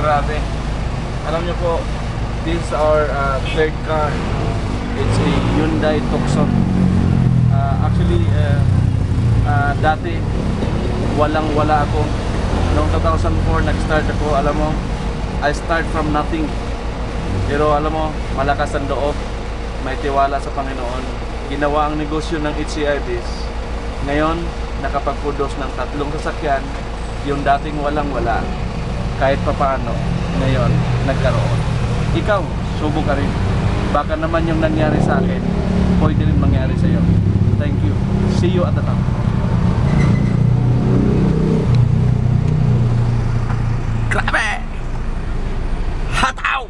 grabe. Alam niyo po, this is our third car. It's a Hyundai Tucson. Actually, dati walang-wala ako. Noong 2004 nag-start ako, alam mo, I start from nothing. Pero alam mo, malakas ang loob, may tiwala sa Panginoon. Ginawa ang negosyo ng HCRBs. Ngayon, nakapag-produce ng 3 sasakyan, yung dating walang-wala. Kahit papaano, ngayon, nagkaroon. Ikaw, subok ka rin. Baka naman yung nangyari sa akin, pwede rin mangyari sa iyo. Thank you. See you at the top. Grabe! Hataw!